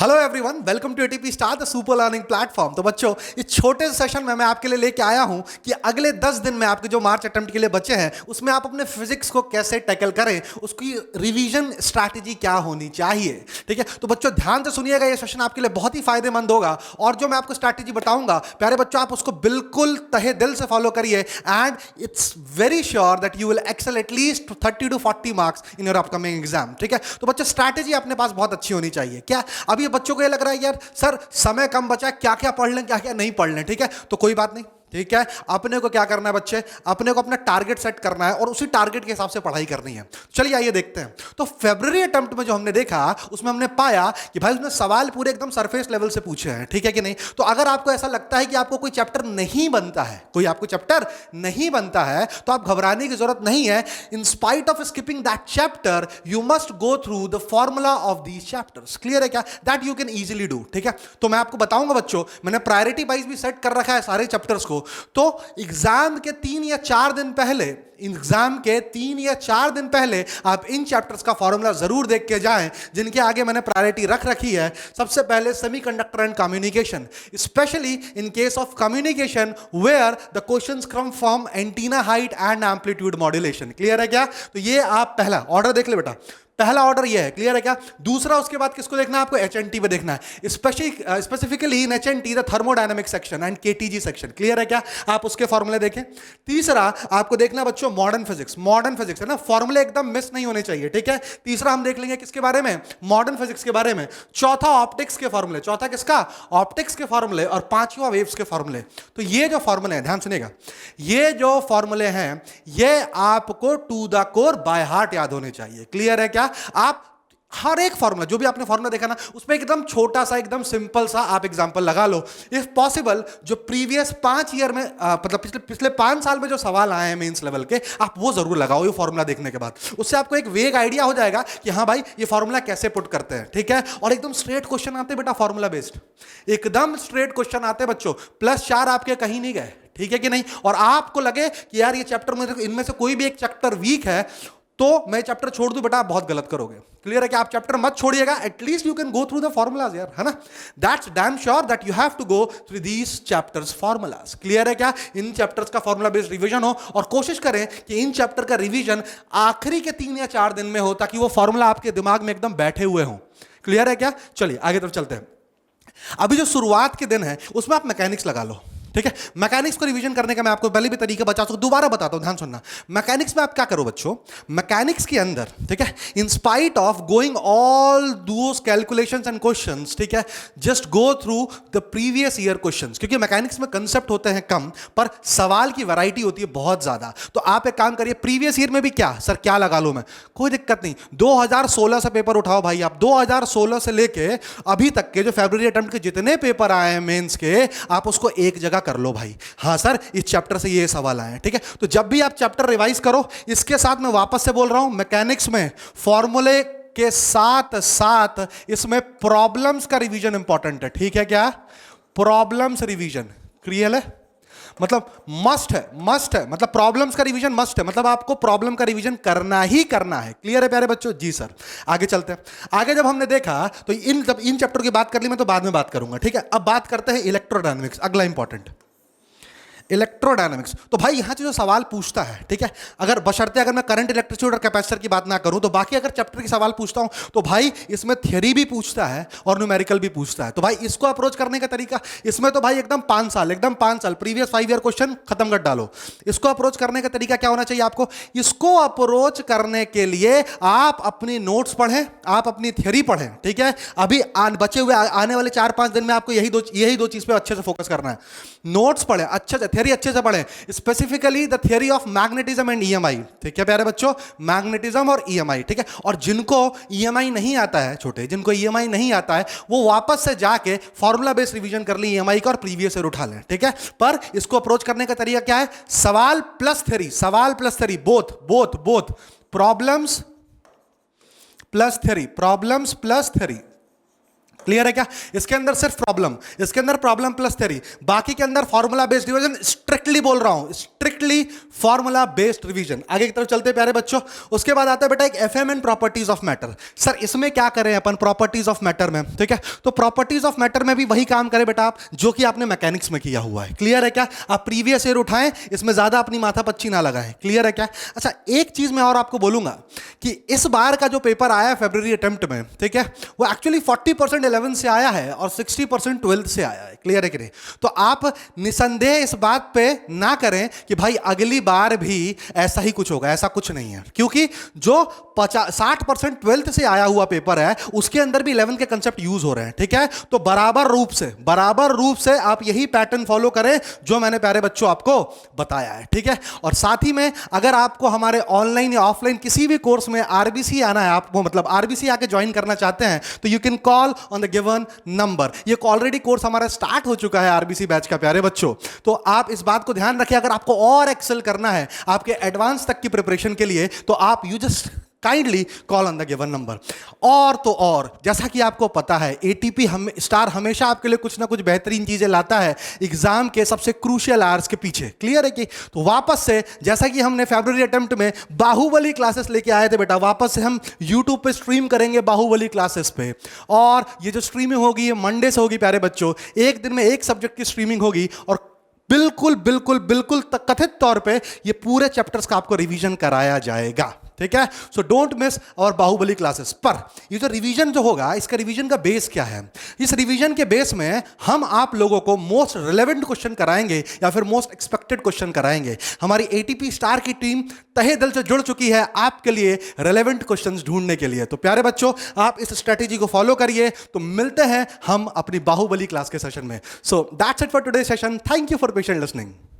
Hello everyone, welcome to ATP star the super learning platform. तो बच्चों, इस छोटे से सेशन में मैं आपके लिए लेके आया हूं कि अगले 10 दिन में आपके जो मार्च अटेम्प्ट के लिए बचे हैं उसमें आप अपने फिजिक्स को कैसे टैकल करें, उसकी रिवीजन स्ट्रैटेजी क्या होनी चाहिए। ठीक है, तो बच्चों ध्यान से सुनिएगा, ये सेशन आपके लिए बहुत ही फायदेमंद होगा और जो मैं आपको स्ट्रैटेजी बताऊंगा प्यारे बच्चों, आप उसको बिल्कुल तहे दिल से फॉलो करिए and it's very sure that you will excel at least 30 to 40 marks in your upcoming exam. ठीक है, तो बच्चों स्ट्रैटेजी अपने पास बहुत अच्छी होनी चाहिए। क्या अभी बच्चों को ये लग रहा है यार सर समय कम बचा है, क्या क्या पढ़ लें क्या क्या नहीं पढ़ लें। ठीक है, तो कोई बात नहीं। ठीक है, अपने को क्या करना है बच्चे, अपने को अपना टारगेट सेट करना है और उसी टारगेट के हिसाब से पढ़ाई करनी है। चलिए आइए देखते हैं। तो फरवरी अटेम्प्ट में जो हमने देखा उसमें हमने पाया कि भाई उसने सवाल पूरे एकदम सरफेस लेवल से पूछे हैं। ठीक है कि नहीं? तो अगर आपको ऐसा लगता है कि आपको कोई चैप्टर नहीं बनता है, कोई आपको चैप्टर नहीं बनता है, तो आप घबराने की जरूरत नहीं है। In spite of skipping that chapter you must go through the formula of these chapters. Clear है क्या? That you can easily do. ठीक है, तो मैं आपको बताऊंगा बच्चों, मैंने प्रायोरिटी वाइज भी सेट कर रखा है सारे चैप्टर्स को। तो एग्जाम के 3 या 4 दिन पहले, एग्जाम के 3 या 4 दिन पहले आप इन चैप्टर्स का फॉर्मूला जरूर देख के जाएं जिनके आगे मैंने प्रायोरिटी रख रखी है। सबसे पहले semiconductor and communication, specially in case of communication where the questions come from antenna height and amplitude modulation. Clear है क्या? तो ये आप पहला ऑर्डर देख ले बेटा, पहला ऑर्डर ये है। क्लियर है क्या? दूसरा उसके बाद किसको देखना है आपको? एचएनटी पे देखना है, specifically in HNT the thermodynamic section and KTG section. Clear है क्या? आप उसके फॉर्मूले देखें। तीसरा आपको देखना बच्चों मॉडर्न फिजिक्स, मॉडर्न फिजिक्स है ना, फॉर्मूले एकदम मिस नहीं होने चाहिए। ठीक है, तीसरा हम देख लेंगे किसके बारे में? मॉडर्न फिजिक्स के बारे में। चौथा ऑप्टिक्स के फॉर्मूले, चौथा किसका? ऑप्टिक्स के फॉर्मूले। और पांचवा वेव्स के फॉर्मूले। तो ये जो फॉर्मूले हैं, ध्यान सुनिएगा, ये जो फॉर्मूले हैं ये आपको to the core by heart याद होने चाहिए। क्लियर है क्या? आप हर एक फॉर्मूला, जो भी आपने फॉर्मूला देखा ना, उसमें एकदम छोटा सा, एकदम सिंपल सा आप एग्जांपल लगा लो। इफ पॉसिबल जो प्रीवियस 5 ईयर में मतलब पिछले 5 साल में जो सवाल आए हैं मेंस लेवल के, आप वो जरूर लगाओ ये फॉर्मूला देखने के बाद। उससे आपको एक वेग आइडिया हो जाएगा कि हाँ भाई ये फॉर्मूला कैसे पुट करते हैं। ठीक है, और एकदम स्ट्रेट क्वेश्चन आते बेटा, फॉर्मूला बेस्ड एकदम स्ट्रेट क्वेश्चन आते बच्चों, +4 आपके कहीं नहीं गए। ठीक है कि नहीं? और आपको लगे कि यार ये चैप्टर में इनमें से कोई भी एक चैप्टर वीक है तो मैं चैप्टर छोड़ दूं, बेटा आप बहुत गलत करोगे। क्लियर है कि आप चैप्टर मत छोड़िएगा, at least you can go through the formulas यार, है ना। That's damn sure that you have to go through these chapters formulas. Clear है क्या? इन चैप्टर्स का फॉर्मूला बेस्ड रिवीजन हो और कोशिश करें कि इन चैप्टर का रिवीजन आखिरी के 3 या 4 दिन में हो ताकि वो फॉर्मूला आपके दिमाग में एकदम बैठे हुए हो। क्लियर है क्या? चलिए आगे तरफ चलते हैं। अभी जो शुरुआत के दिन है उसमें आप मैकेनिक्स लगा लो। ठीक है, मैकेनिक्स को रिवीजन करने का मैं आपको पहले भी तरीका बता सकूं, दोबारा बताता हूं, ध्यान सुनना। मैकेनिक्स में आप क्या करो बच्चों, मैकेनिक्स के अंदर, ठीक है, in spite of going all those calculations and questions, ठीक है, just go through the previous year questions, क्योंकि मैकेनिक्स में कंसेप्ट होते हैं कम पर सवाल की वैरायटी होती है बहुत ज्यादा। तो आप एक काम करिए, प्रीवियस ईयर में भी क्या सर क्या लगा लो मैं, कोई दिक्कत नहीं, 2016 से पेपर उठाओ भाई आप। 2016 से लेके अभी तक के जो फरवरी अटेम्प्ट के जितने पेपर आए हैं मेंस के, आप उसको एक जगह कर लो भाई। हाँ सर इस चैप्टर से ये सवाल आए हैं। ठीक है, तो जब भी आप चैप्टर रिवाइज करो, इसके साथ मैं वापस से बोल रहा हूं, मैकेनिक्स में फॉर्मूले के साथ साथ इसमें प्रॉब्लम्स का रिवीजन इंपॉर्टेंट है। ठीक है क्या? प्रॉब्लम्स रिवीजन क्लियर है, मतलब मस्ट है, मस्ट है, मतलब प्रॉब्लम्स का रिवीजन मस्ट है, मतलब आपको प्रॉब्लम का रिवीजन करना ही करना है। क्लियर है प्यारे बच्चों? जी सर। आगे चलते हैं। आगे जब हमने देखा तो जब इन चैप्टर की बात कर ली मैं, तो बाद में बात करूंगा। ठीक है, अब बात करते हैं इलेक्ट्रोडायनेमिक्स, अगला इंपॉर्टेंट इलेक्ट्रोडायनेमिक्स। तो भाई यहां से जो सवाल पूछता है, ठीक है, अगर बशर्ते अगर मैं करंट, इलेक्ट्रिसिटी और कैपेसिटर की बात ना करूं, तो बाकी अगर चैप्टर की सवाल पूछता हूं तो भाई इसमें थ्योरी भी पूछता है और न्यूमेरिकल भी पूछता है। तो भाई इसको अप्रोच करने का तरीका, इसमें तो भाई एकदम 5 साल, एकदम 5 साल प्रीवियस 5 ईयर क्वेश्चन खत्म कर डालो। इसको अप्रोच करने का तरीका क्या होना चाहिए आपको? इसको अप्रोच करने के लिए आप अपनी नोट्स पढ़ें, आप अपनी थ्योरी पढ़ें। ठीक है, अभी बचे हुए आने वाले 4-5 दिन में आपको यही दो चीज पे अच्छे से फोकस करना है। नोट्स पढ़ें अच्छे से, थ्योरी अच्छे से पढ़ें, specifically the theory of magnetism and EMI. ठीक है प्यारे बच्चों, मैग्नेटिज्म और ईएमआई। ठीक है, और जिनको ईएमआई नहीं आता है, छोटे जिनको ईएमआई नहीं आता है, वो वापस से जाके फॉर्मूला बेस्ड रिवीजन कर ली ईएमआई का और प्रीवियस ईयर उठा लें। ठीक है, पर इसको अप्रोच करने का तरीका क्या है? सवाल प्लस थ्योरी, सवाल plus theory, both problems plus theory, problems plus theory. Clear है क्या? इसके अंदर सिर्फ प्रॉब्लम, इसके अंदर प्रॉब्लम प्लस थ्योरी, बाकी के अंदर फॉर्मूला बेस्ड डिवीजन। स्ट्रिक्टली बोल रहा हूं, स्ट्रिक्टली फॉर्मूला बेस्ड रिवीजन। आगे की तरफ चलते प्यारे बच्चों। उसके बाद आता है बेटा एक FM and properties of matter. Sir इसमें क्या करें अपन प्रॉपर्टीज ऑफ मैटर में, ठीक है? तो प्रॉपर्टीज ऑफ मैटर में भी वही काम करें बेटा आप जो कि आपने मैकेनिक्स में किया हुआ है। क्लियर है क्या? आप प्रीवियस ईयर उठाएं, इसमें ज्यादा अपनी माथा पच्ची ना लगाएं। क्लियर है क्या? अच्छा एक चीज मैं और आपको बोलूंगा कि इस बार का जो पेपर आया है फरवरी अटेम्प्ट में, ठीक है, वो एक्चुअली 40% 11 से आया है और 60% 12 से आया है। क्लियर है कि नहीं? तो आप निसंदेह इस बात पे ना करें कि भाई अगली बार भी ऐसा ही कुछ होगा, ऐसा कुछ नहीं है, क्योंकि जो 60% 12th से आया हुआ पेपर है उसके अंदर भी 11 के कंसेप्ट यूज हो रहे हैं। ठीक है, तो बराबर रूप से आप यही पैटर्न फॉलो करें जो मैंने प्यारे बच्चों आपको बताया है। ठीक है, और साथ ही में अगर आपको हमारे ऑनलाइन या ऑफलाइन किसी भी कोर्स में आरबीसी आना है, आपको मतलब आरबीसी आके ज्वाइन करना चाहते हैं, तो you can call on the given number. ये ऑलरेडी कोर्स हमारा स्टार्ट हो चुका है आरबीसी बैच का प्यारे बच्चों। तो आप इस बात को ध्यान रखिए, अगर आपको और एक्सेल करना है आपके एडवांस तक की प्रिपरेशन के लिए, तो आप you just kindly call on the given number. और तो और जैसा कि आपको पता है एटीपी स्टार हमेशा आपके लिए कुछ ना कुछ बेहतरीन चीजें लाता है एग्जाम के सबसे क्रूशियल आवर्स के पीछे। क्लियर है कि? तो वापस से जैसा कि हमने फरवरी अटेम्प्ट में बाहुबली क्लासेस लेके आए थे बेटा, वापस से हम यूट्यूब पे स्ट्रीम करेंगे बाहुबली क्लासेस पे। और ये जो स्ट्रीमिंग होगी ये मंडे से होगी प्यारे बच्चों। एक दिन में एक सब्जेक्ट की स्ट्रीमिंग होगी और बिल्कुल कथित तौर पे ये पूरे चैप्टर्स का आपको रिवीजन कराया जाएगा। ठीक है, सो डोंट मिस और बाहुबली क्लासेस। पर ये जो रिवीजन जो होगा, इसका रिवीजन का बेस क्या है? इस रिवीजन के बेस में हम आप लोगों को मोस्ट रिलेवेंट क्वेश्चन कराएंगे या फिर मोस्ट एक्सपेक्टेड क्वेश्चन कराएंगे। हमारी एटीपी स्टार की टीम तहे दिल से जुड़ चुकी है आपके लिए रिलेवेंट क्वेश्चंस ढूंढने के लिए। तो प्यारे बच्चों आप इस स्ट्रेटेजी को फॉलो करिए। तो मिलते हैं हम अपनी बाहुबली क्लास के सेशन में। So that's it for today session. Thank you for patient listening.